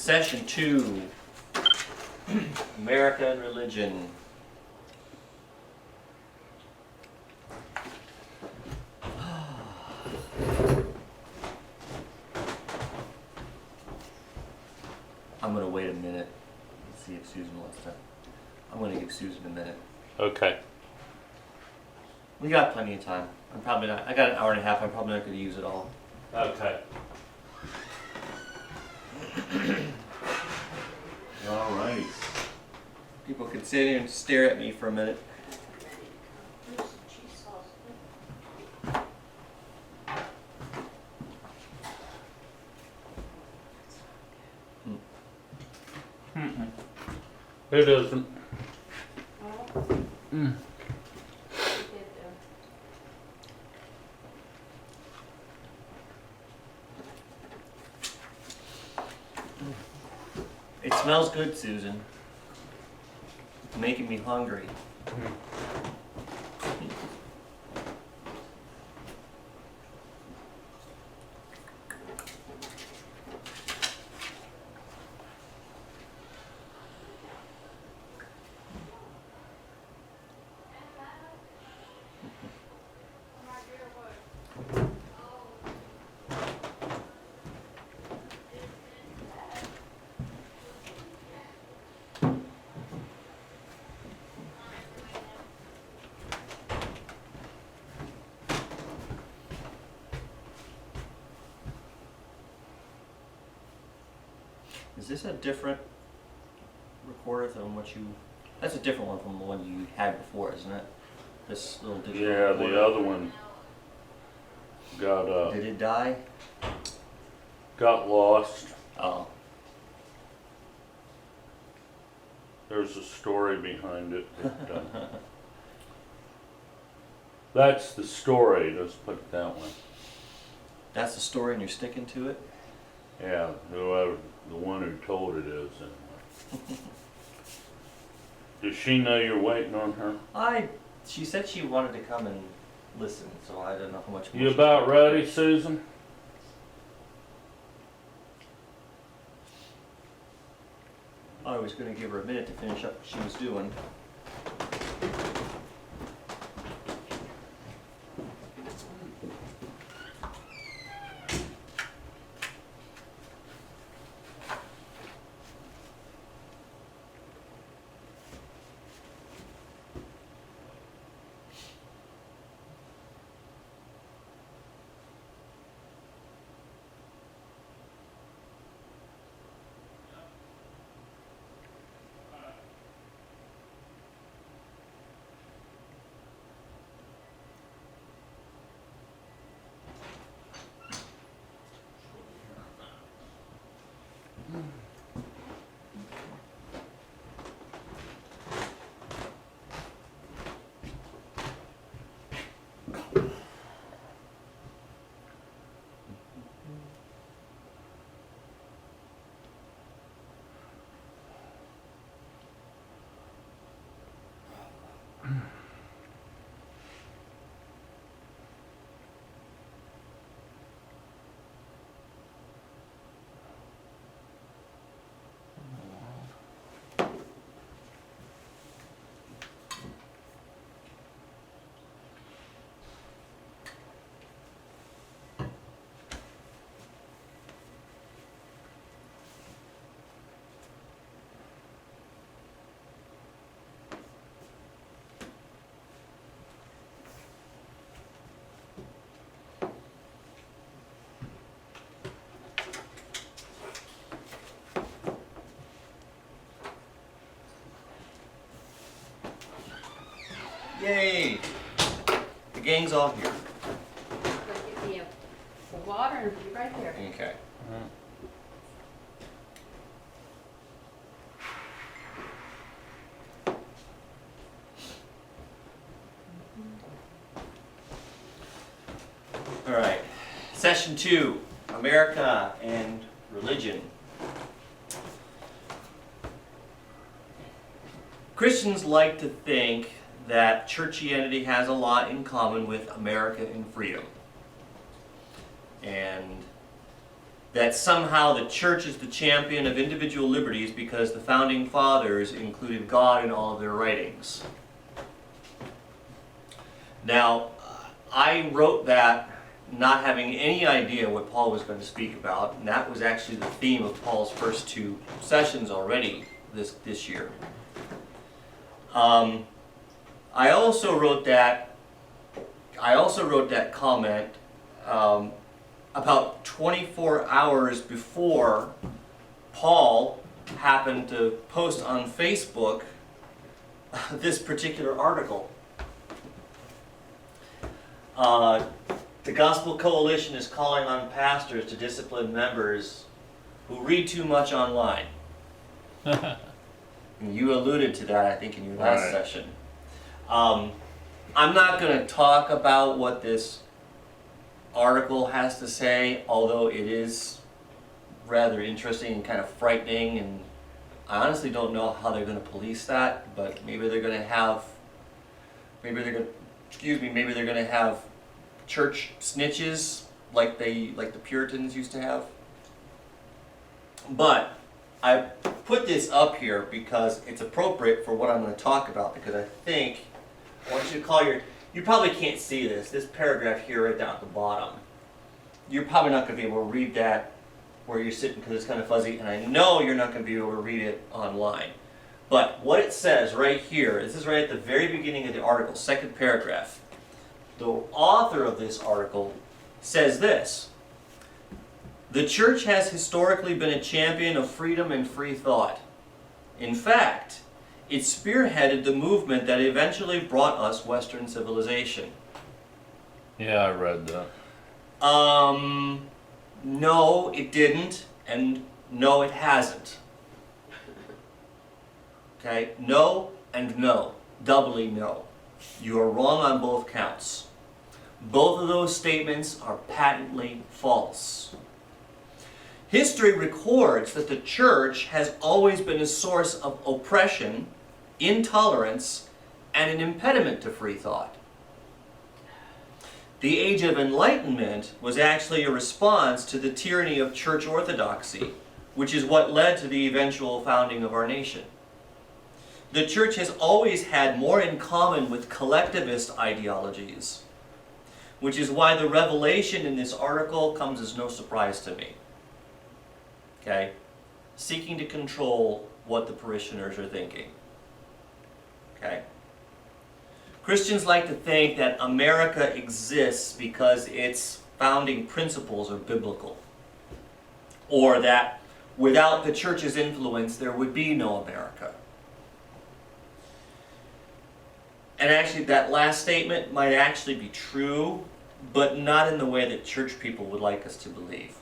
Session 2, America and Religion. I'm going to wait a minute and see if Susan wants to. I'm going to give Susan a minute. Okay. We got plenty of time. I'm probably not. I got an hour and a half. I'm probably not going to use it all. Okay. All right. People can sit here and stare at me for a minute. It isn't. It smells good, Susan. It's making me hungry. Is this a different recorder than what you... That's a different one from the one you had before, isn't it? This little digital recorder. The other one got Did it die? got lost. Oh. There's a story behind it. That's the story. Let's put it that way. That's the story and you're sticking to it? Yeah, whoever the one who told it is. Anyway. Does she know you're waiting on her? She said she wanted to come and listen, so I don't know how much more. You about ready, Susan? I was going to give her a minute to finish up what she was doing. Yay! The gang's all here. I'm gonna get me a water and be right there. Okay. All right. Session 2, America and Religion. Christians like to think that churchianity has a lot in common with America and freedom. And that somehow the church is the champion of individual liberties because the founding fathers included God in all of their writings. Now, I wrote that not having any idea what Paul was going to speak about, and that was actually the theme of Paul's first 2 sessions already this year. I also wrote that comment about 24 hours before Paul happened to post on Facebook this particular article. The Gospel Coalition is calling on pastors to discipline members who read too much online. And you alluded to that, I think, in your last session. I'm not going to talk about what this article has to say, although it is rather interesting and kind of frightening, and I honestly don't know how they're going to police that, but maybe they're going to have church snitches like the Puritans used to have. But I put this up here because it's appropriate for what I'm going to talk about, because I want you to call you probably can't see this paragraph here right down at the bottom. You're probably not going to be able to read that where you're sitting because it's kind of fuzzy, and I know you're not going to be able to read it online. But what it says right here, this is right at the very beginning of the article, 2nd paragraph. The author of this article says this: "The church has historically been a champion of freedom and free thought. In fact, it spearheaded the movement that eventually brought us Western civilization." Yeah, I read that. No, it didn't, and no, it hasn't. Okay, no and no, doubly no. You are wrong on both counts. Both of those statements are patently false. History records that the church has always been a source of oppression, intolerance, and an impediment to free thought. The Age of Enlightenment was actually a response to the tyranny of church orthodoxy, which is what led to the eventual founding of our nation. The church has always had more in common with collectivist ideologies, which is why the revelation in this article comes as no surprise to me. Okay? Seeking to control what the parishioners are thinking. Okay? Christians like to think that America exists because its founding principles are biblical, or that without the church's influence there would be no America. And actually that last statement might actually be true, but not in the way that church people would like us to believe.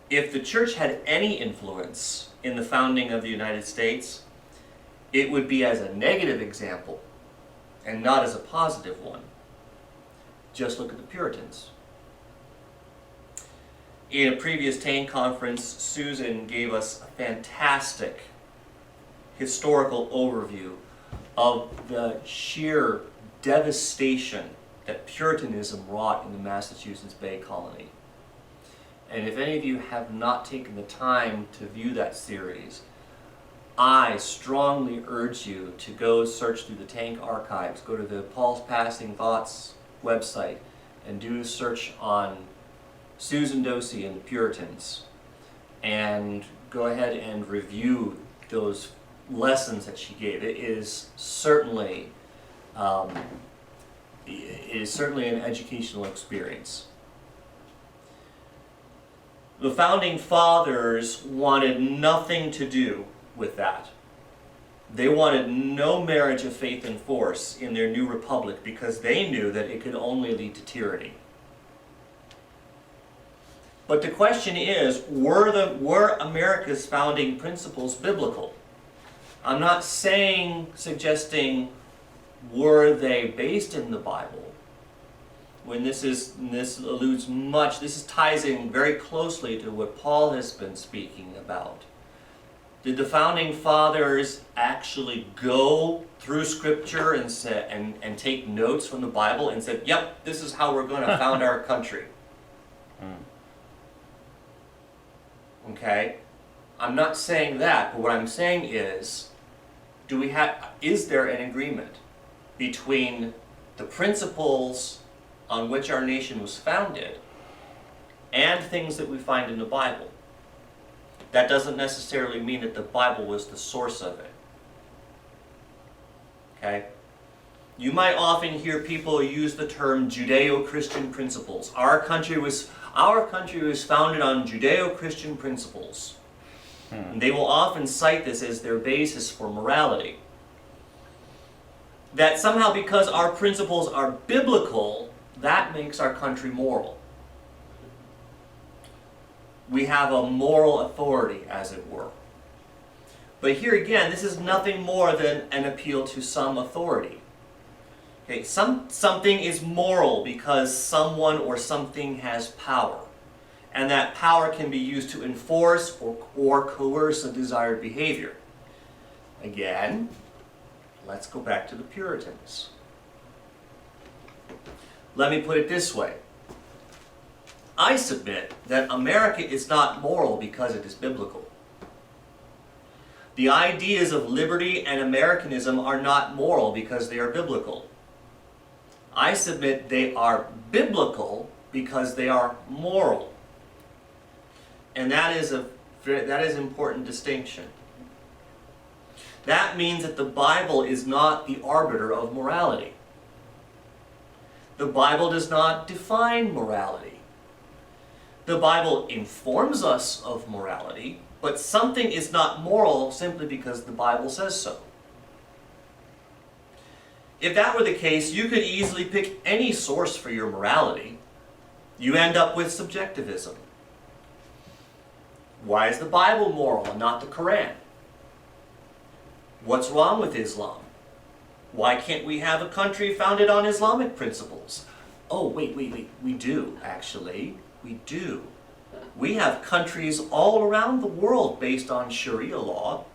If the church had any influence in the founding of the United States, it would be as a negative example and not as a positive one. Just look at the Puritans. In a previous TANE conference, Susan gave us a fantastic historical overview of the sheer devastation that Puritanism wrought in the Massachusetts Bay Colony. And if any of you have not taken the time to view that series, I strongly urge you to go search through the Tank archives, go to the Paul's Passing Thoughts website, and do a search on Susan Dosey and the Puritans, and go ahead and review those lessons that she gave. It is certainly an educational experience. The Founding Fathers wanted nothing to do with that. They wanted no marriage of faith and force in their new republic because they knew that it could only lead to tyranny. But the question is, were America's founding principles biblical? I'm not suggesting were they based in the Bible. This ties in very closely to what Paul has been speaking about. Did the Founding Fathers actually go through Scripture and take notes from the Bible and said, yep, this is how we're going to found our country? Okay? I'm not saying that, but what I'm saying is, is there an agreement between the principles on which our nation was founded and things that we find in the Bible? That doesn't necessarily mean that the Bible was the source of it. Okay? You might often hear people use the term Judeo-Christian principles. Our country was founded on Judeo-Christian principles. And they will often cite this as their basis for morality. That somehow because our principles are biblical, that makes our country moral. We have a moral authority, as it were. But here again, this is nothing more than an appeal to some authority. Okay, something is moral because someone or something has power. And that power can be used to enforce or coerce a desired behavior. Again, let's go back to the Puritans. Let me put it this way. I submit that America is not moral because it is biblical. The ideas of liberty and Americanism are not moral because they are biblical. I submit they are biblical because they are moral. And that is an important distinction. That means that the Bible is not the arbiter of morality. The Bible does not define morality. The Bible informs us of morality, but something is not moral simply because the Bible says so. If that were the case, you could easily pick any source for your morality. You end up with subjectivism. Why is the Bible moral and not the Quran? What's wrong with Islam? Why can't we have a country founded on Islamic principles? Oh, wait, we do, actually. We do. We have countries all around the world based on Sharia law.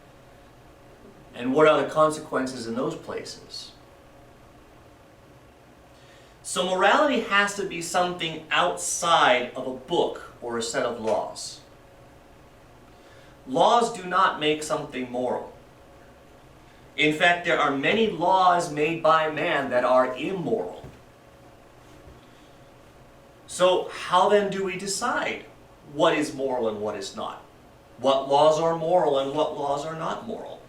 And what are the consequences in those places? So morality has to be something outside of a book or a set of laws. Laws do not make something moral. In fact, there are many laws made by man that are immoral. So how then do we decide what is moral and what is not? What laws are moral and what laws are not moral?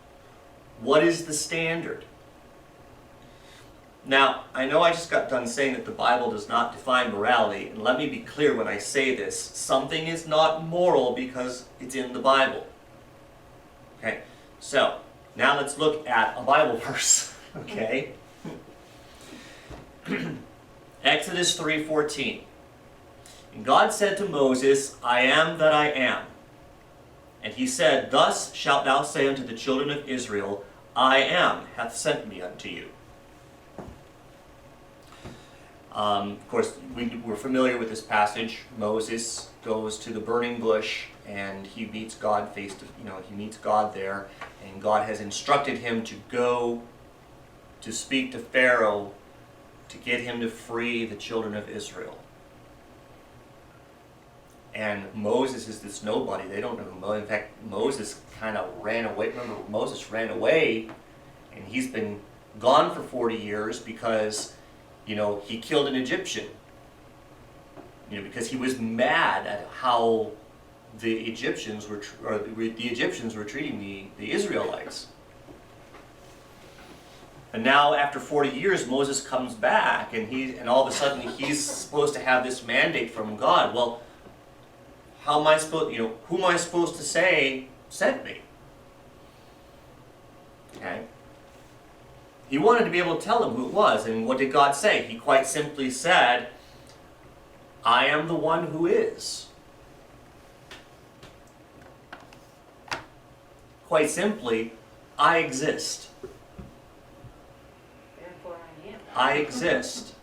What is the standard? Now, I know I just got done saying that the Bible does not define morality, and let me be clear when I say this. Something is not moral because it's in the Bible. Okay, so now let's look at a Bible verse, okay? Exodus 3:14. And God said to Moses, I am that I am. And he said, Thus shalt thou say unto the children of Israel, I am hath sent me unto you. Of course, we're familiar with this passage. Moses goes to the burning bush and he meets God he meets God there, and God has instructed him to go to speak to Pharaoh to get him to free the children of Israel. And Moses is this nobody. They don't know who Moses. In fact, Moses kind of ran away. Remember, Moses ran away, and he's been gone for 40 years because, he killed an Egyptian. Because he was mad at how the Egyptians were treating the Israelites. And now, after 40 years, Moses comes back, and all of a sudden he's supposed to have this mandate from God. Well, how am I supposed? Who am I supposed to say sent me? Okay. He wanted to be able to tell them who it was, and what did God say? He quite simply said, I am the one who is. Quite simply, I exist. Therefore I am. I exist.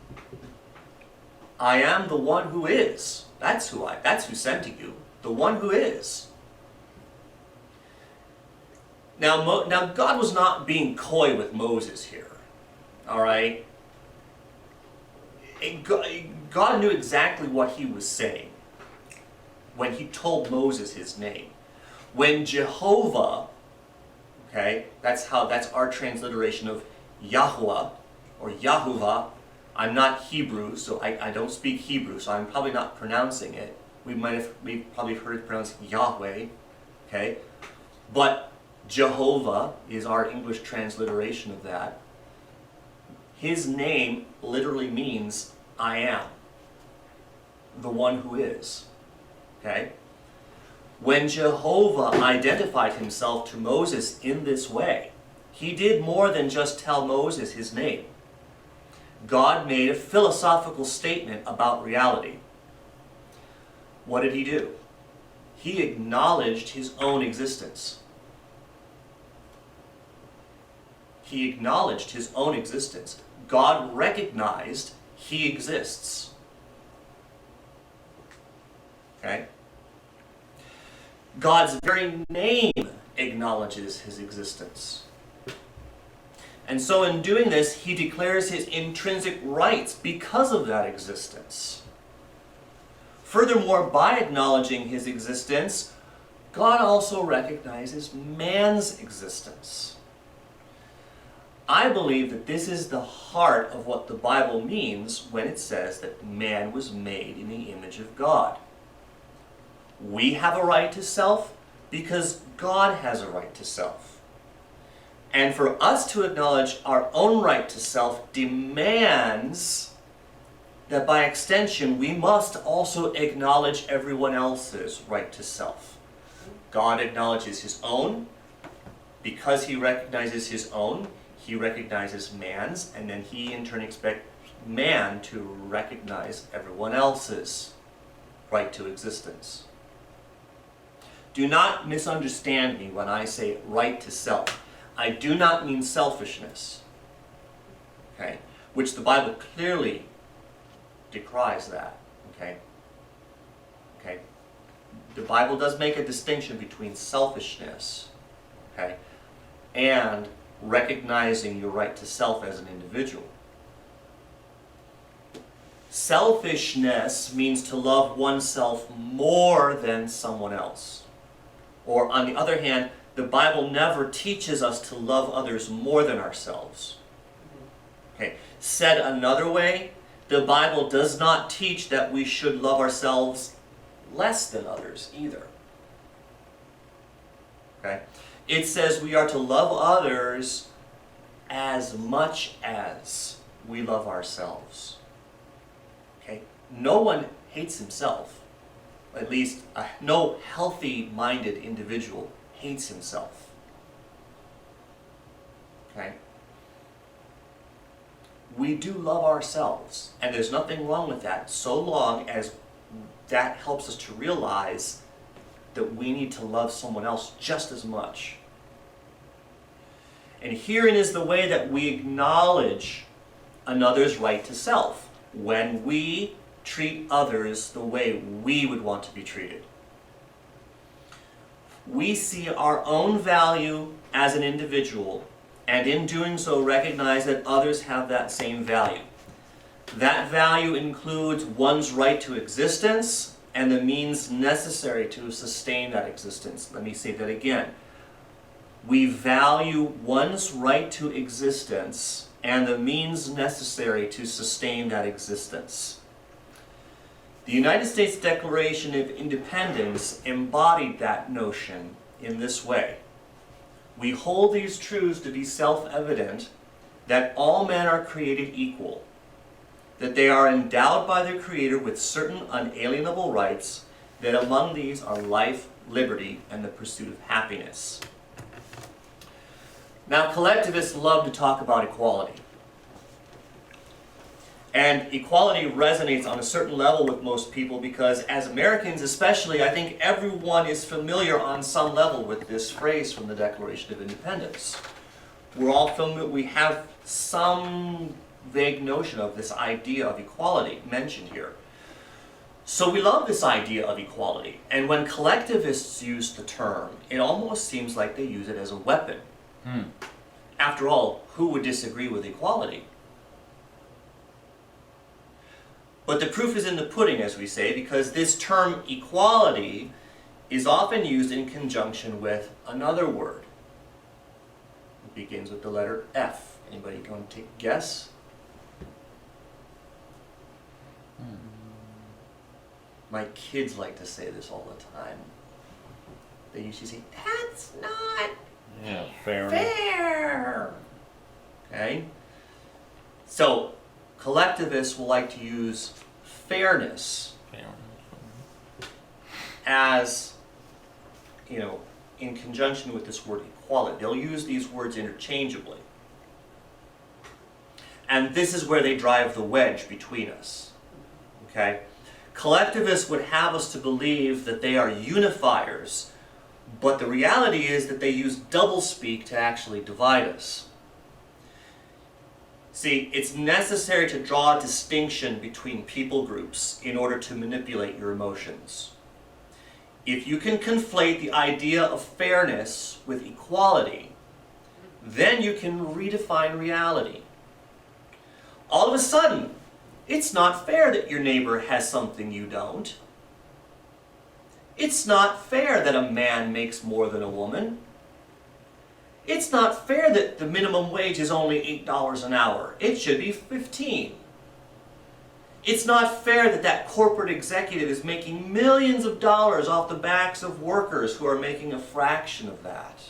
I am the one who is. That's who sent you. The one who is. Now God was not being coy with Moses here. All right? God knew exactly what he was saying. when he told Moses his name. When Jehovah, okay, that's our transliteration of Yahuwah or Yahuwah. I'm not Hebrew, so I don't speak Hebrew, so I'm probably not pronouncing it. We've probably heard it pronounced Yahweh, okay? But Jehovah is our English transliteration of that. His name literally means I am, the one who is, okay? When Jehovah identified himself to Moses in this way, he did more than just tell Moses his name. God made a philosophical statement about reality. What did he do? He acknowledged his own existence. He acknowledged his own existence. God recognized he exists. Okay? God's very name acknowledges his existence. And so in doing this, he declares his intrinsic rights because of that existence. Furthermore, by acknowledging his existence, God also recognizes man's existence. I believe that this is the heart of what the Bible means when it says that man was made in the image of God. We have a right to self because God has a right to self. And for us to acknowledge our own right to self demands that by extension we must also acknowledge everyone else's right to self. God acknowledges his own. Because he recognizes his own, he recognizes man's, and then he in turn expects man to recognize everyone else's right to existence. Do not misunderstand me when I say right to self. I do not mean selfishness, okay? Which the Bible clearly decries that, okay? Okay? The Bible does make a distinction between selfishness, okay, and recognizing your right to self as an individual. Selfishness means to love oneself more than someone else. Or on the other hand, the Bible never teaches us to love others more than ourselves. Okay. Said another way, the Bible does not teach that we should love ourselves less than others either. Okay? It says we are to love others as much as we love ourselves. Okay? No one hates himself. At least no healthy-minded individual hates himself. Okay? We do love ourselves, and there's nothing wrong with that, so long as that helps us to realize that we need to love someone else just as much. And herein is the way that we acknowledge another's right to self, when we treat others the way we would want to be treated. We see our own value as an individual, and in doing so recognize that others have that same value. That value includes one's right to existence and the means necessary to sustain that existence. Let me say that again. We value one's right to existence and the means necessary to sustain that existence. The United States Declaration of Independence embodied that notion in this way. We hold these truths to be self-evident, that all men are created equal, that they are endowed by their Creator with certain unalienable rights, that among these are life, liberty, and the pursuit of happiness. Now, collectivists love to talk about equality. And equality resonates on a certain level with most people because as Americans especially, I think everyone is familiar on some level with this phrase from the Declaration of Independence. We're all familiar, we have some vague notion of this idea of equality mentioned here. So we love this idea of equality. And when collectivists use the term, it almost seems like they use it as a weapon. After all, who would disagree with equality? But the proof is in the pudding, as we say, because this term equality is often used in conjunction with another word. It begins with the letter F. Anybody going to take a guess? My kids like to say this all the time. They usually say, "That's not Fairness. fair." Okay? So, collectivists will like to use fairness as, in conjunction with this word equality. They'll use these words interchangeably. And this is where they drive the wedge between us. Okay? Collectivists would have us to believe that they are unifiers, but the reality is that they use doublespeak to actually divide us. See, it's necessary to draw a distinction between people groups in order to manipulate your emotions. If you can conflate the idea of fairness with equality, then you can redefine reality. All of a sudden, it's not fair that your neighbor has something you don't. It's not fair that a man makes more than a woman. It's not fair that the minimum wage is only $8 an hour. It should be $15. It's not fair that that corporate executive is making millions of dollars off the backs of workers who are making a fraction of that.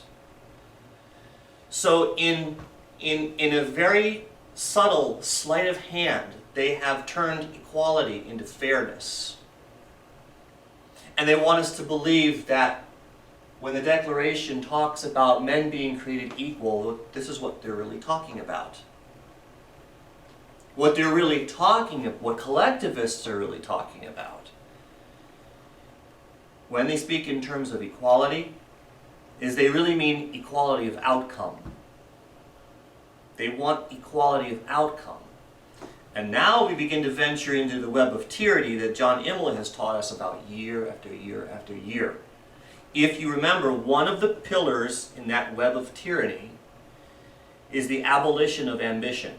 So in a very subtle sleight of hand, they have turned equality into fairness. And they want us to believe that when the Declaration talks about men being created equal, this is what they're really talking about. What they're really talking about, what collectivists are really talking about, when they speak in terms of equality, is they really mean equality of outcome. They want equality of outcome. And now we begin to venture into the web of tyranny that John Imler has taught us about year after year after year. If you remember, one of the pillars in that web of tyranny is the abolition of ambition.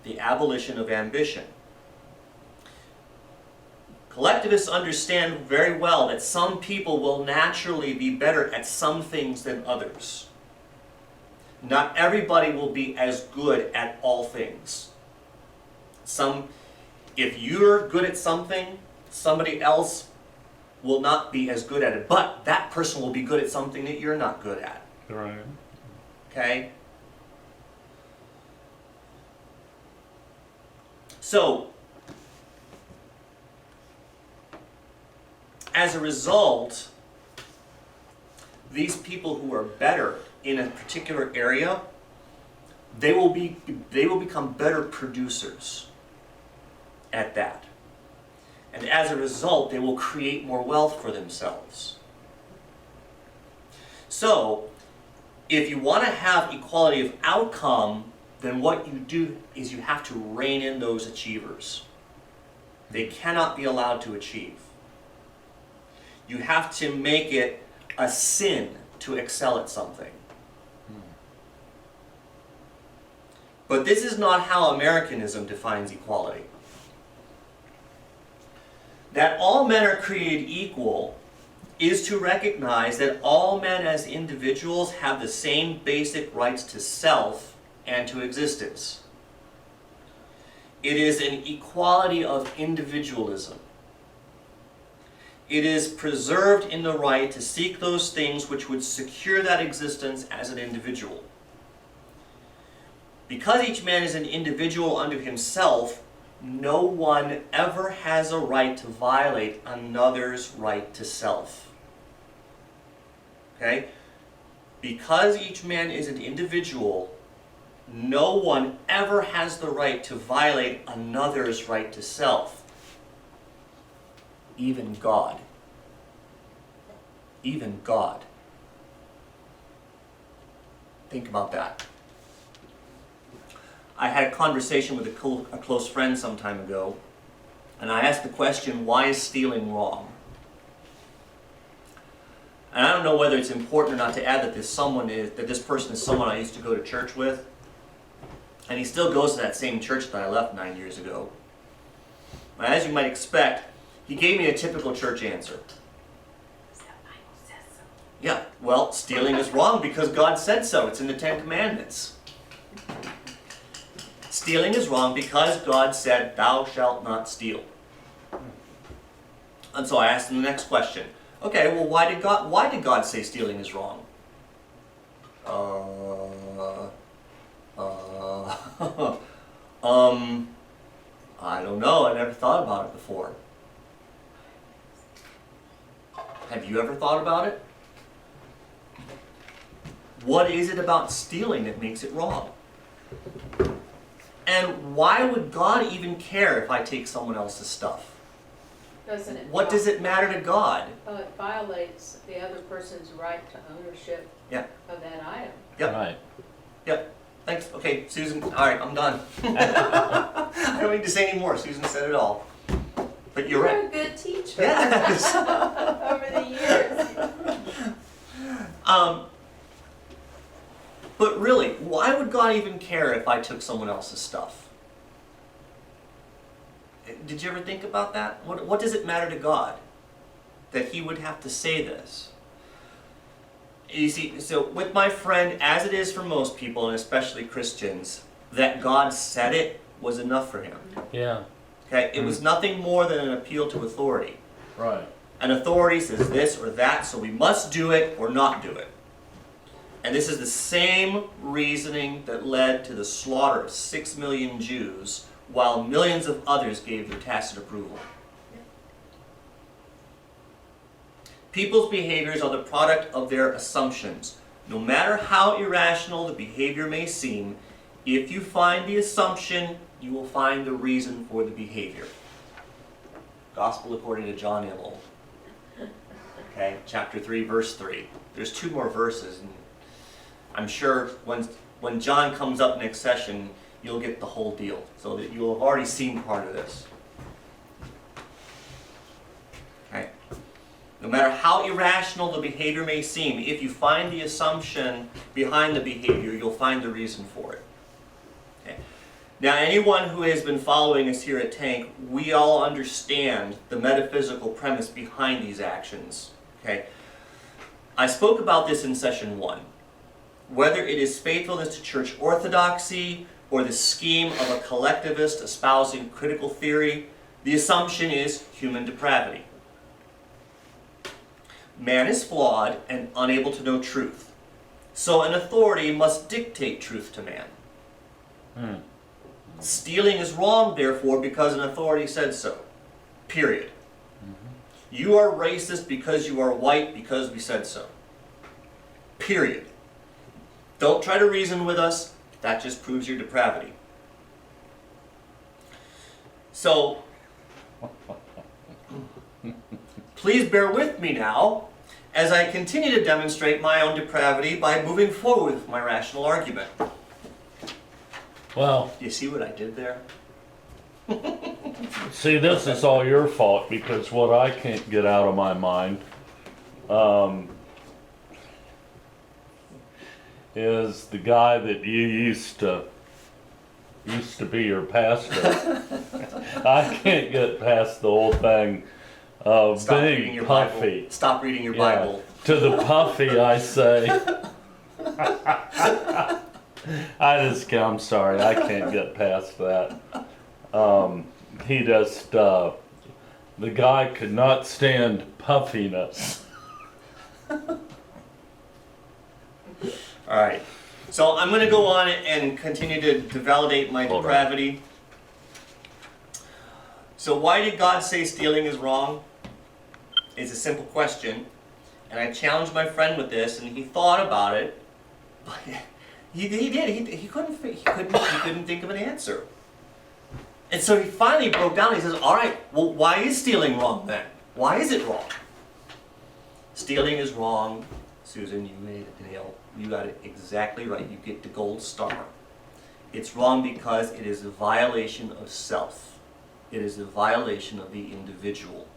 The abolition of ambition. Collectivists understand very well that some people will naturally be better at some things than others. Not everybody will be as good at all things. If you're good at something, somebody else will not be as good at it, but that person will be good at something that you're not good at. Right. Okay? So, as a result, these people who are better in a particular area, they will become better producers at that. And as a result, they will create more wealth for themselves. So, if you want to have equality of outcome, then what you do is you have to rein in those achievers. They cannot be allowed to achieve. You have to make it a sin to excel at something. But this is not how Americanism defines equality. That all men are created equal is to recognize that all men as individuals have the same basic rights to self and to existence. It is an equality of individualism. It is preserved in the right to seek those things which would secure that existence as an individual. Because each man is an individual unto himself, no one ever has a right to violate another's right to self. Okay? Because each man is an individual, no one ever has the right to violate another's right to self. Even God. Even God. Think about that. I had a conversation with a close friend some time ago, and I asked the question, why is stealing wrong? And I don't know whether it's important or not to add that this person is someone I used to go to church with, and he still goes to that same church that I left 9 years ago. As you might expect, he gave me a typical church answer. Yeah, well, stealing is wrong because God said so. It's in the Ten Commandments. Stealing is wrong because God said, thou shalt not steal. And so I asked him the next question. Okay, well, why did God say stealing is wrong? I don't know. I never thought about it before. Have you ever thought about it? What is it about stealing that makes it wrong? And why would God even care if I take someone else's stuff? Doesn't it? What does it matter to God? Well, it violates the other person's right to ownership Yeah. of that item. Yep. Right. Yep. Thanks. Okay, Susan. All right, I'm done. I don't need to say any more. Susan said it all. But you're right. You're a good teacher. Yes. Over the years. But really, why would God even care if I took someone else's stuff? Did you ever think about that? What does it matter to God that He would have to say this? You see, so with my friend, as it is for most people, and especially Christians, that God said it was enough for him. Yeah. Okay, it was nothing more than an appeal to authority. Right. An authority says this or that, so we must do it or not do it. And this is the same reasoning that led to the slaughter of 6 million Jews, while millions of others gave their tacit approval. People's behaviors are the product of their assumptions. No matter how irrational the behavior may seem, if you find the assumption, you will find the reason for the behavior. Gospel according to John Immel. Okay, chapter 3, verse 3. There's 2 more verses, and I'm sure when John comes up next session, you'll get the whole deal, so that you'll have already seen part of this. Okay? No matter how irrational the behavior may seem, if you find the assumption behind the behavior, you'll find the reason for it. Okay? Now, anyone who has been following us here at Tank, we all understand the metaphysical premise behind these actions. Okay? I spoke about this in session 1. Whether it is faithfulness to church orthodoxy or the scheme of a collectivist espousing critical theory, the assumption is human depravity. Man is flawed and unable to know truth. So an authority must dictate truth to man. Stealing is wrong, therefore, because an authority said so. Period. You are racist because you are white because we said so. Period. Don't try to reason with us. That just proves your depravity. So, please bear with me now as I continue to demonstrate my own depravity by moving forward with my rational argument. Well, Do you see what I did there? see, this is all your fault because what I can't get out of my mind is the guy that you used to be your pastor. I can't get past the whole thing of Stop reading being your puffy. Bible. Stop reading your Yeah. Bible. To the puffy, I say. I'm sorry, I can't get past that. He just, the guy could not stand puffiness. All right. So I'm going to go on and continue to validate my Hold on. depravity. So why did God say stealing is wrong? It's a simple question. And I challenged my friend with this, and he thought about it. But he did. He couldn't think of an answer. And so he finally broke down. He says, all right, well, why is stealing wrong then? Why is it wrong? Stealing is wrong. Susan, you made it, Danielle. You got it exactly right. You get the gold star. It's wrong because it is a violation of self. It is a violation of the individual.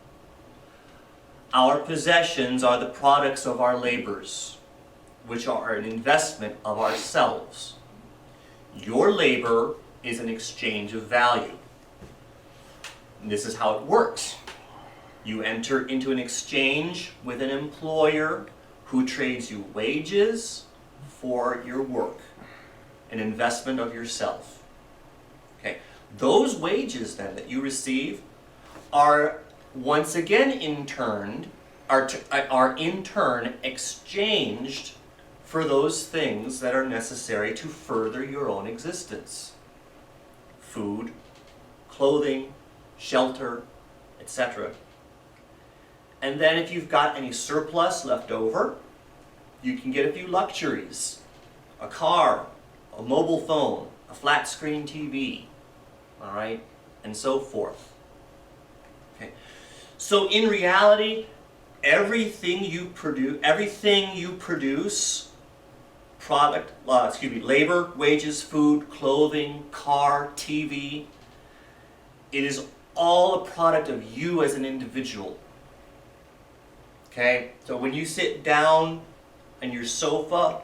Our possessions are the products of our labors, which are an investment of ourselves. Your labor is an exchange of value. And this is how it works. You enter into an exchange with an employer who trades you wages for your work, an investment of yourself. Okay. Those wages then that you receive are once again in turn exchanged for those things that are necessary to further your own existence. Food, clothing, shelter, etc. And then if you've got any surplus left over, you can get a few luxuries. A car, a mobile phone, a flat screen TV, all right, and so forth. Okay. So in reality, everything you produce, labor, wages, food, clothing, car, TV, it is all a product of you as an individual. Okay? So when you sit down on your sofa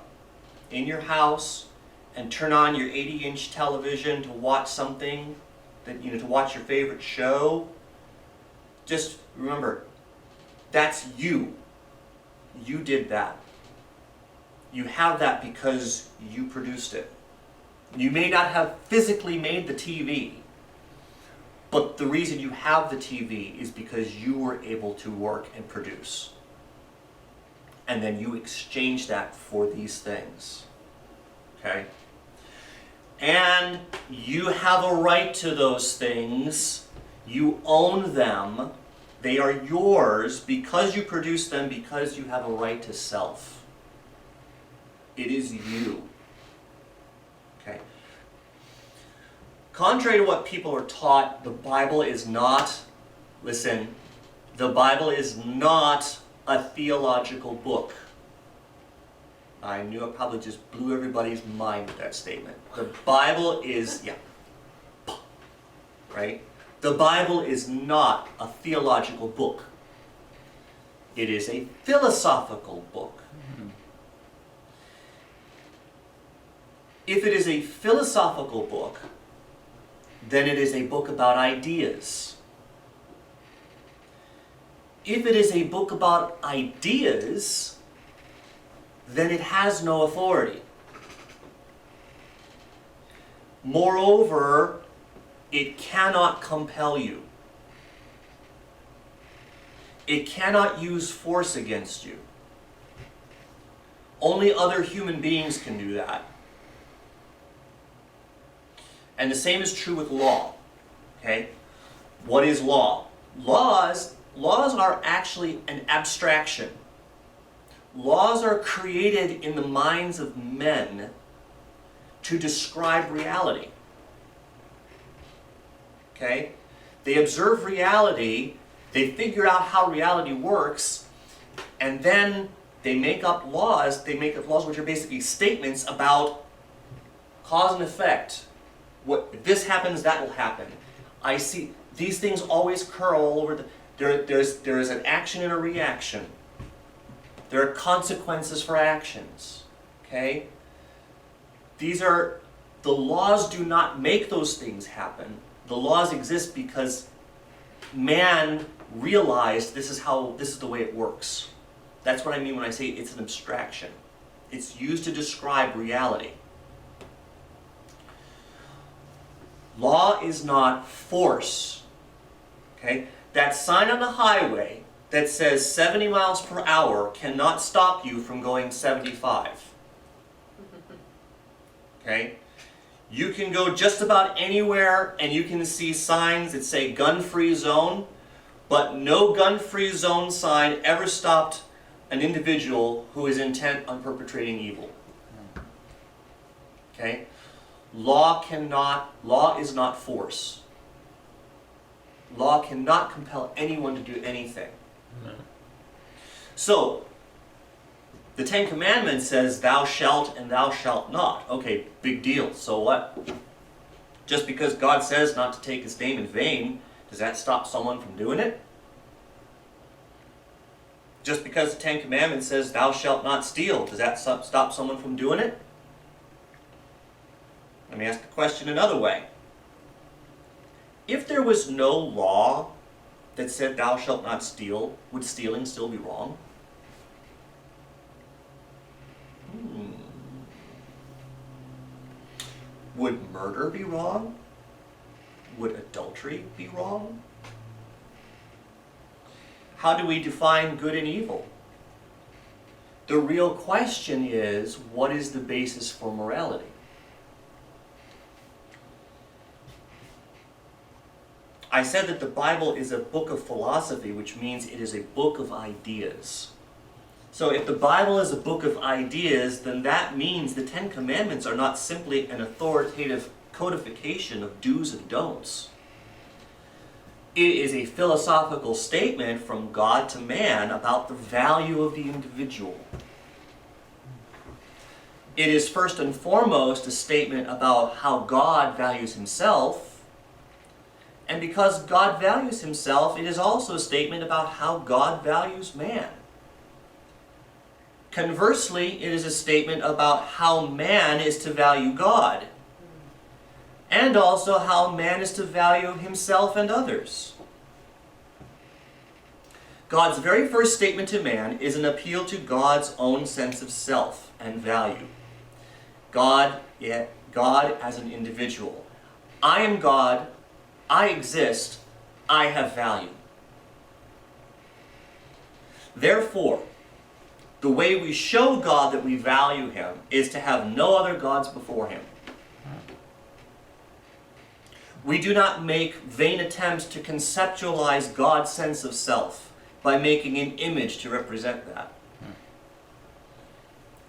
in your house and turn on your 80-inch television to watch something, to watch your favorite show, just remember, that's you. You did that. You have that because you produced it. You may not have physically made the TV, but the reason you have the TV is because you were able to work and produce. And then you exchange that for these things. Okay? And you have a right to those things. You own them. They are yours because you produce them, because you have a right to self. It is you. Okay? Contrary to what people are taught, the Bible is not, listen, the Bible is not a theological book. I knew I probably just blew everybody's mind with that statement. The Bible is, right? The Bible is not a theological book. It is a philosophical book. If it is a philosophical book, then it is a book about ideas. If it is a book about ideas, then it has no authority. Moreover, it cannot compel you. It cannot use force against you. Only other human beings can do that. And the same is true with law. Okay? What is law? Laws are actually an abstraction. Laws are created in the minds of men to describe reality. Okay? They observe reality, they figure out how reality works, and then they make up laws. They make up laws which are basically statements about cause and effect. If this happens, that will happen. I see these things always occur all over there is an action and a reaction. There are consequences for actions. Okay? The laws do not make those things happen. The laws exist because man realized this is the way it works. That's what I mean when I say it's an abstraction. It's used to describe reality. Law is not force. Okay? That sign on the highway that says 70 miles per hour cannot stop you from going 75. Okay? You can go just about anywhere and you can see signs that say gun-free zone, but no gun-free zone sign ever stopped an individual who is intent on perpetrating evil. Okay? Law is not force. Law cannot compel anyone to do anything. No. So, the Ten Commandments says, thou shalt and thou shalt not. Okay, big deal. So what? Just because God says not to take his name in vain, does that stop someone from doing it? Just because the Ten Commandments says, thou shalt not steal, does that stop someone from doing it? Let me ask the question another way. If there was no law that said thou shalt not steal, would stealing still be wrong? Would murder be wrong? Would adultery be wrong? How do we define good and evil? The real question is, what is the basis for morality? I said that the Bible is a book of philosophy, which means it is a book of ideas. So if the Bible is a book of ideas, then that means the Ten Commandments are not simply an authoritative codification of do's and don'ts. It is a philosophical statement from God to man about the value of the individual. It is first and foremost a statement about how God values himself. And because God values himself, it is also a statement about how God values man. Conversely, it is a statement about how man is to value God, and also how man is to value himself and others. God's very first statement to man is an appeal to God's own sense of self and value. God as an individual. I am God, I exist, I have value. Therefore, the way we show God that we value him is to have no other gods before him. We do not make vain attempts to conceptualize God's sense of self by making an image to represent that.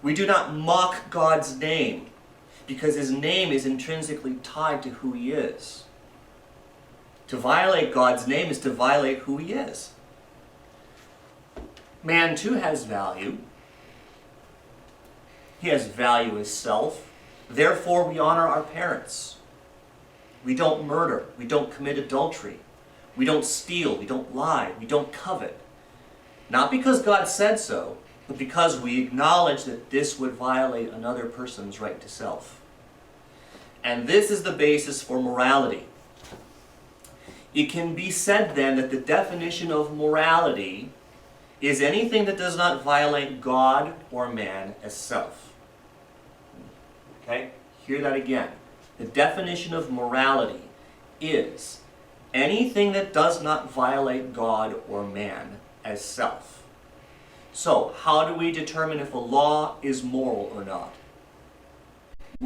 We do not mock God's name because his name is intrinsically tied to who he is. To violate God's name is to violate who he is. Man too has value. He has value as self. Therefore, we honor our parents. We don't murder. We don't commit adultery. We don't steal. We don't lie. We don't covet. Not because God said so, but because we acknowledge that this would violate another person's right to self. And this is the basis for morality. It can be said then that the definition of morality is anything that does not violate God or man as self. Okay? Hear that again. The definition of morality is anything that does not violate God or man as self. So, how do we determine if a law is moral or not?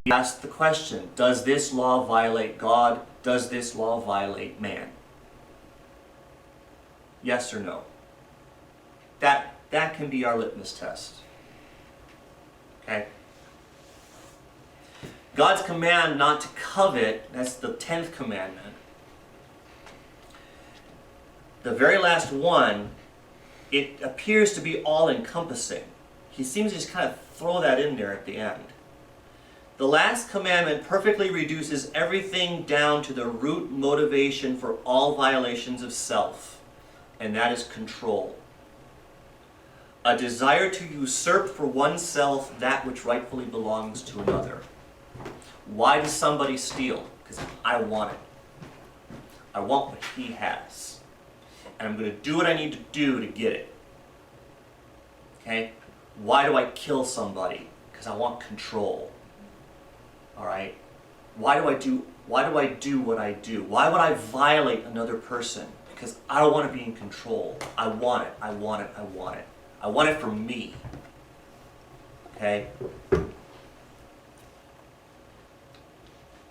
We ask the question, does this law violate God? Does this law violate man? Yes or no? That can be our litmus test. Okay? God's command not to covet, that's the 10th commandment. The very last one, it appears to be all-encompassing. He seems to just kind of throw that in there at the end. The last commandment perfectly reduces everything down to the root motivation for all violations of self, and that is control. A desire to usurp for oneself that which rightfully belongs to another. Why does somebody steal? Because I want it. I want what he has. And I'm going to do what I need to do to get it. Okay? Why do I kill somebody? Because I want control. Alright? Why do I do what I do? Why would I violate another person? Because I don't want to be in control. I want it. I want it. I want it. I want it for me. Okay?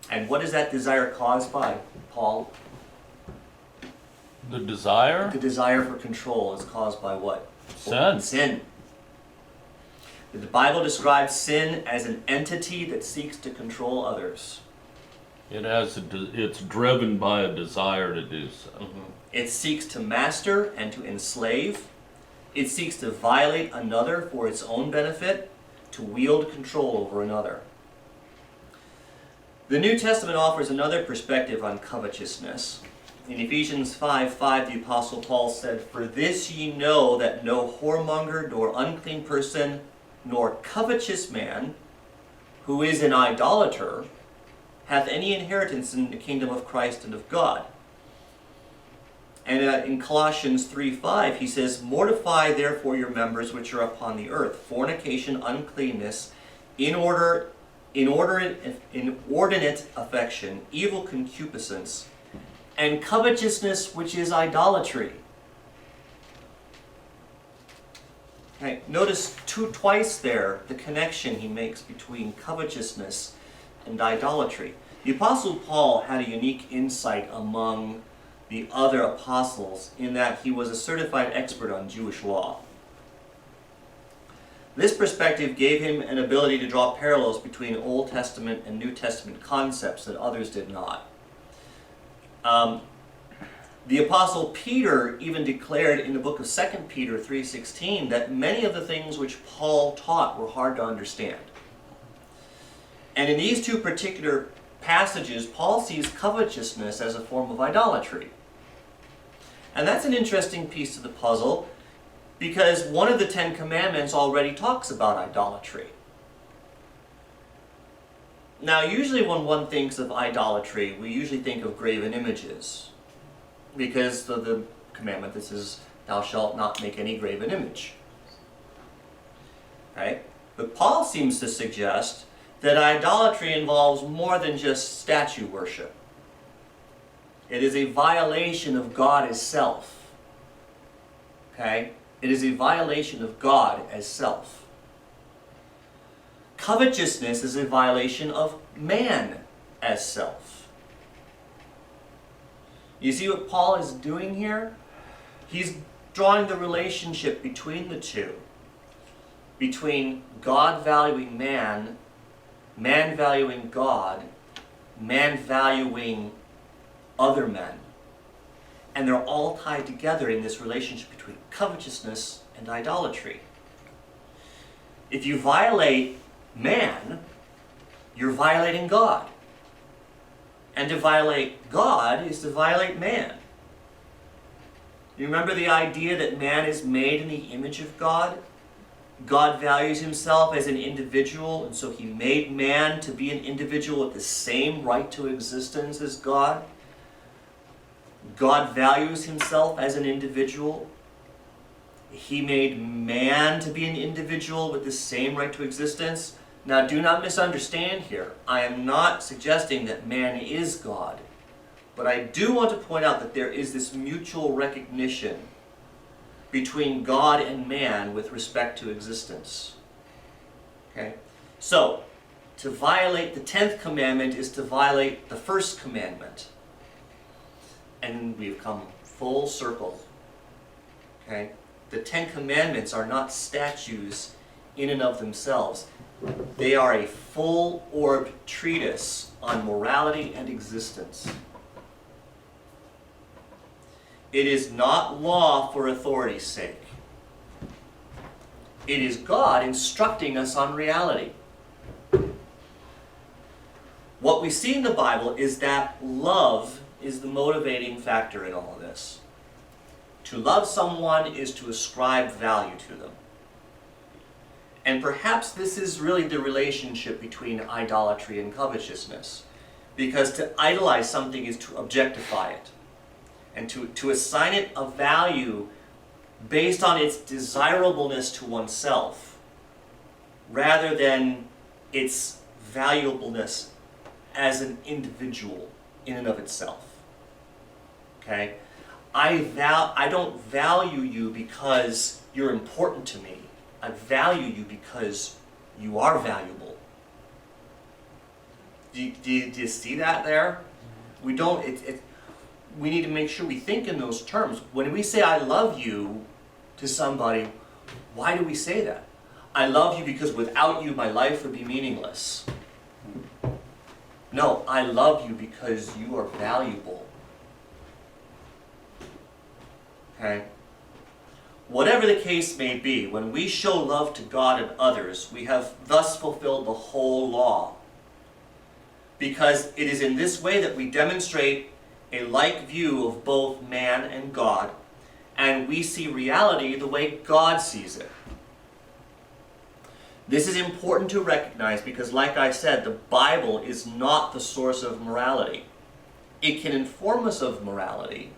And what is that desire caused by, Paul? The desire? The desire for control is caused by what? Sin. Sin. The Bible describes sin as an entity that seeks to control others. It's driven by a desire to do so. Mm-hmm. It seeks to master and to enslave. It seeks to violate another for its own benefit, to wield control over another. The New Testament offers another perspective on covetousness. In Ephesians 5:5, the Apostle Paul said, "For this ye know that no whoremonger, nor unclean person, nor covetous man, who is an idolater, hath any inheritance in the kingdom of Christ and of God." And in Colossians 3:5, he says, "Mortify therefore your members which are upon the earth, fornication, uncleanness, inordinate affection, evil concupiscence, and covetousness, which is idolatry." Okay, notice twice there the connection he makes between covetousness and idolatry. The Apostle Paul had a unique insight among the other apostles in that he was a certified expert on Jewish law. This perspective gave him an ability to draw parallels between Old Testament and New Testament concepts that others did not. The Apostle Peter even declared in the book of 2 Peter 3:16 that many of the things which Paul taught were hard to understand. And in these two particular passages, Paul sees covetousness as a form of idolatry. And that's an interesting piece of the puzzle, because one of the 10 Commandments already talks about idolatry. Now, usually when one thinks of idolatry, we usually think of graven images, because of the commandment that says, "Thou shalt not make any graven image." Right? But Paul seems to suggest that idolatry involves more than just statue worship. It is a violation of God as self. Okay? It is a violation of God as self. Covetousness is a violation of man as self. You see what Paul is doing here? He's drawing the relationship between the two. Between God valuing man, man valuing God, man valuing other men. And they're all tied together in this relationship between covetousness and idolatry. If you violate man, you're violating God. And to violate God is to violate man. You remember the idea that man is made in the image of God? God values himself as an individual, and so he made man to be an individual with the same right to existence as God. God values himself as an individual. He made man to be an individual with the same right to existence. Now, do not misunderstand here. I am not suggesting that man is God. But I do want to point out that there is this mutual recognition between God and man with respect to existence. Okay? So, to violate the 10th commandment is to violate the first commandment. And we've come full circle. Okay? The 10 commandments are not statues in and of themselves. They are a full-orbed treatise on morality and existence. It is not law for authority's sake. It is God instructing us on reality. What we see in the Bible is that love is the motivating factor in all of this. To love someone is to ascribe value to them. And perhaps this is really the relationship between idolatry and covetousness. Because to idolize something is to objectify it. And to assign it a value based on its desirableness to oneself, rather than its valuableness as an individual in and of itself. Okay? I don't value you because you're important to me. I value you because you are valuable. Do you see that there? We don't. We need to make sure we think in those terms. When we say "I love you" to somebody, why do we say that? I love you because without you my life would be meaningless. No, I love you because you are valuable. Okay? Whatever the case may be, when we show love to God and others, we have thus fulfilled the whole law. Because it is in this way that we demonstrate a like view of both man and God, and we see reality the way God sees it. This is important to recognize because, like I said, the Bible is not the source of morality. It can inform us of morality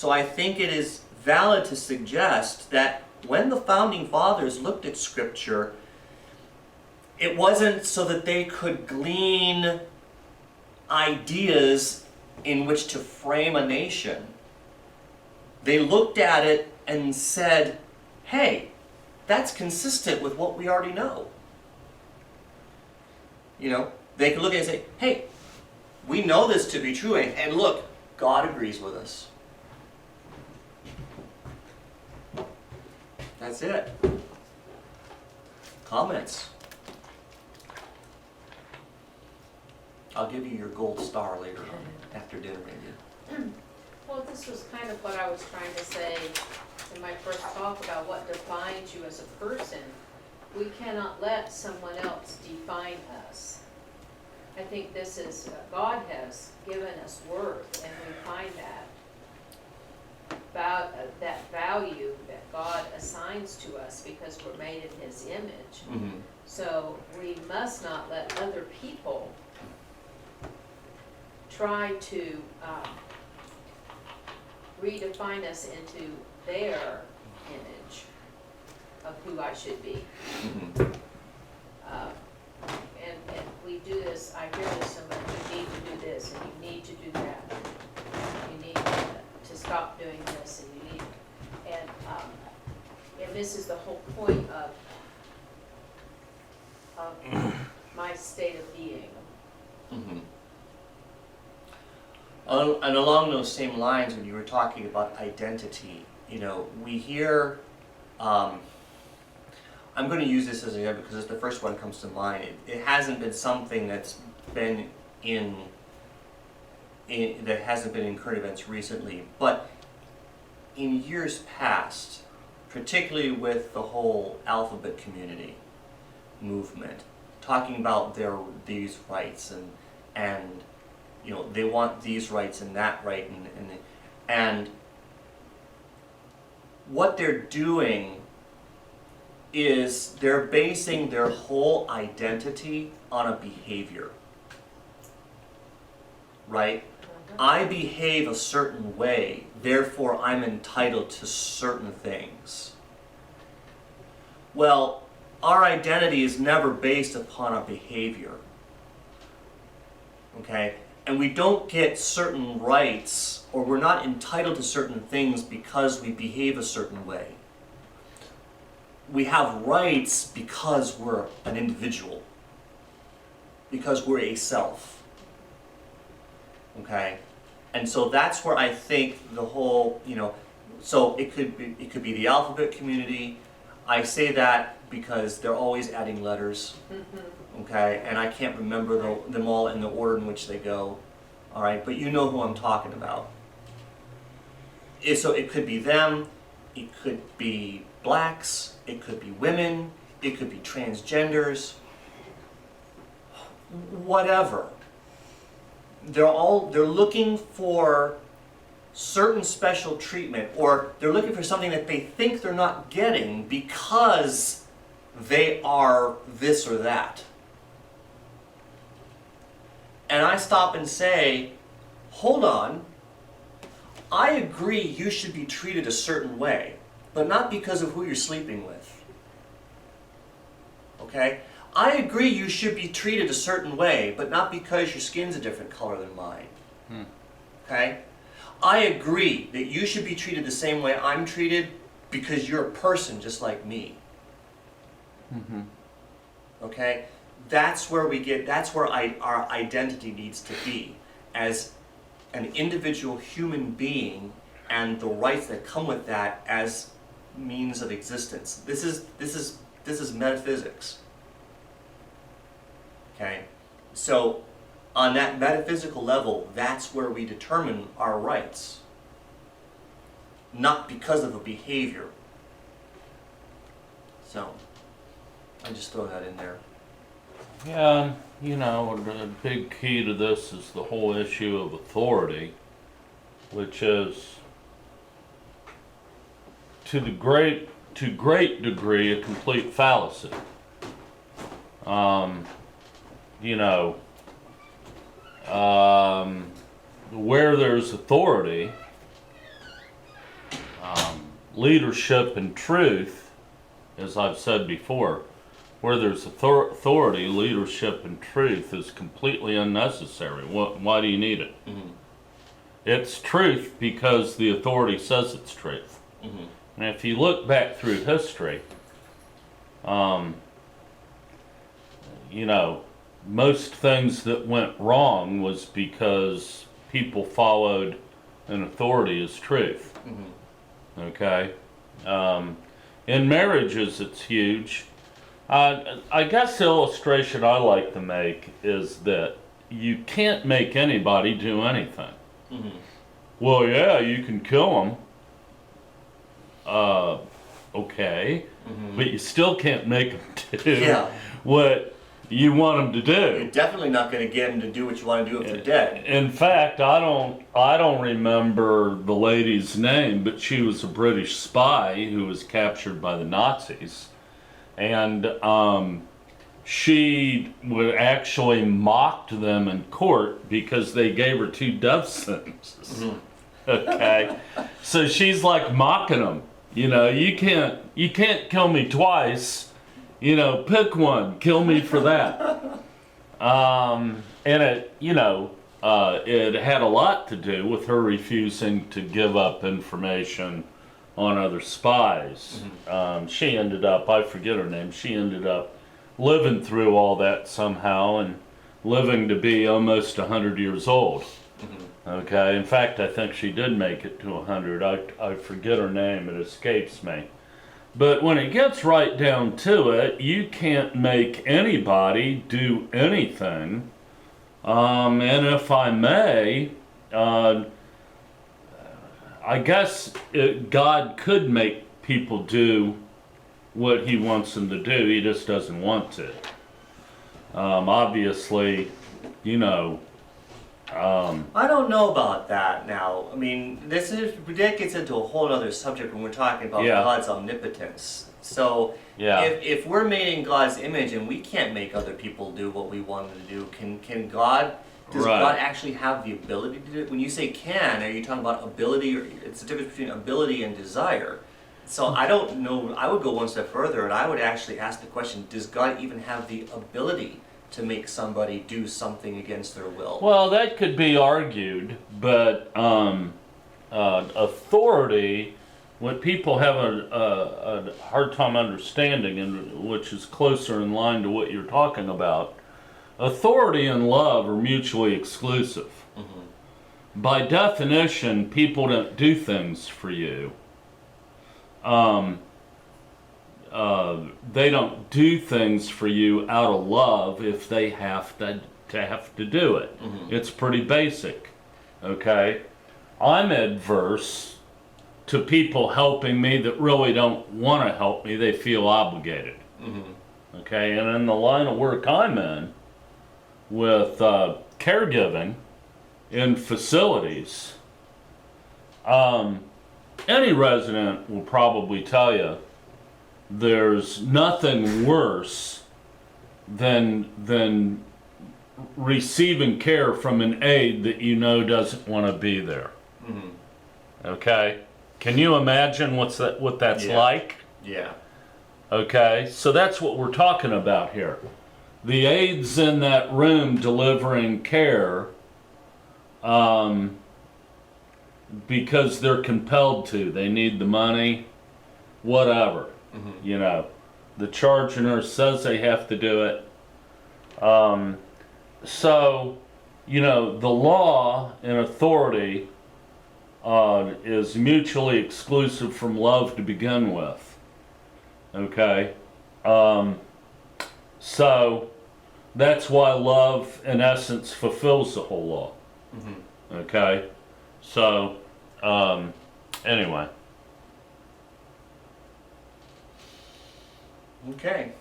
So I think it is valid to suggest that when the founding fathers looked at Scripture, it wasn't so that they could glean ideas in which to frame a nation. They looked at it and said, hey, that's consistent with what we already know. You know, they could look at it and say, hey, we know this to be true, and look, God agrees with us. That's it. Comments? I'll give you your gold star later on, after dinner maybe. Well, this was kind of what I was trying to say in my first talk about what defines you as a person. We cannot let someone else define us. I think this is, God has given us worth, and we find that value that God assigns to us because we're made in His image. Mm-hmm. So we must not let other people try to redefine us into their image of who I should be. Mm-hmm. And we do this, I hear this so much, you need to do this, and you need to do that. You need to stop doing this, and you need, and this is the whole point of my state of being. Mm-hmm. And along those same lines, when you were talking about identity, you know, we hear, I'm going to use this as an example because it's the first one that comes to mind. It hasn't been something that's been that hasn't been in current events recently, but in years past, particularly with the whole alphabet community movement, talking about these rights and you know, they want these rights and that right, and what they're doing is they're basing their whole identity on a behavior, right? I behave a certain way, therefore I'm entitled to certain things. Well, our identity is never based upon a behavior, okay? And we don't get certain rights, or we're not entitled to certain things because we behave a certain way. We have rights because we're an individual, because we're a self. Okay? And so that's where I think the whole, you know, so it could be the alphabet community. I say that because they're always adding letters. Okay, and I can't remember them all in the order in which they go. All right, but you know who I'm talking about. So it could be them, it could be blacks, it could be women, it could be transgenders, whatever. They're looking for certain special treatment, or they're looking for something that they think they're not getting because they are this or that. And I stop and say, hold on, I agree you should be treated a certain way, but not because of who you're sleeping with. Okay? I agree you should be treated a certain way, but not because your skin's a different color than mine. Okay? I agree that you should be treated the same way I'm treated because you're a person just like me. Okay? That's where our identity needs to be as an individual human being, and the rights that come with that as means of existence. This is metaphysics. Okay? So on that metaphysical level, that's where we determine our rights. Not because of a behavior. So I just throw that in there. Yeah, you know, the big key to this is the whole issue of authority, which is to great degree a complete fallacy. You know, where there's authority, leadership and truth, as I've said before, where there's authority, leadership and truth is completely unnecessary. Why do you need it? Mhm. It's truth because the authority says it's truth. Mhm. And if you look back through history, you know, most things that went wrong was because people followed an authority as truth. Mhm. Okay? In marriages, it's huge. I guess the illustration I like to make is that you can't make anybody do anything. Mhm. Well, yeah, you can kill them. Okay. Mhm. But you still can't make them do Yeah. what you want them to You're do. definitely not going to get them to do what you want to do if they're dead. In fact, I don't remember the lady's name, but she was a British spy who was captured by the Nazis, and she would actually mocked them in court because they gave her 2 death sentences. Mhm. Okay, so she's like mocking them. You know, you can't kill me twice. You know, pick one, kill me for that. And it, you know, it had a lot to do with her refusing to give up information on other spies. She ended up, I forget her name, she ended up living through all that somehow and living to be almost 100 years old. Okay, in fact, I think she did make it to 100. I forget her name, it escapes me. But when it gets right down to it, you can't make anybody do anything. And if I may, I guess God could make people do what he wants them to do, he just doesn't want to. Obviously, you know, I don't know about that now. I mean, that gets into a whole other subject when we're talking about Yeah. God's omnipotence. So, yeah. if we're made in God's image and we can't make other people do what we want them to do, can God? Does Right. God actually have the ability to do it? When you say can, are you talking about ability, or it's the difference between ability and desire? So I don't know. I would go one step further, and I would actually ask the question: does God even have the ability to make somebody do something against their will? Well, that could be argued, but authority, what people have a hard time understanding, and which is closer in line to what you're talking about, authority and love are mutually exclusive. Mhm. By definition, people don't do things for you. They don't do things for you out of love if they have to do it. Mhm. It's pretty basic. Okay? I'm adverse to people helping me that really don't want to help me. They feel obligated. Mhm. Okay? And in the line of work I'm in, with caregiving in facilities, any resident will probably tell you there's nothing worse than receiving care from an aide that you know doesn't want to be there. Mhm. Okay? Can you imagine what that's Yeah. like? Yeah. Okay? So that's what we're talking about here. The aides in that room delivering care, because they're compelled to. They need the money, whatever. Mhm. You know, the charge nurse says they have to do it. So, you know, the law and authority is mutually exclusive from love to begin with. Okay? So, that's why love, in essence, fulfills the whole law. Mhm. Okay? So, anyway. Okay.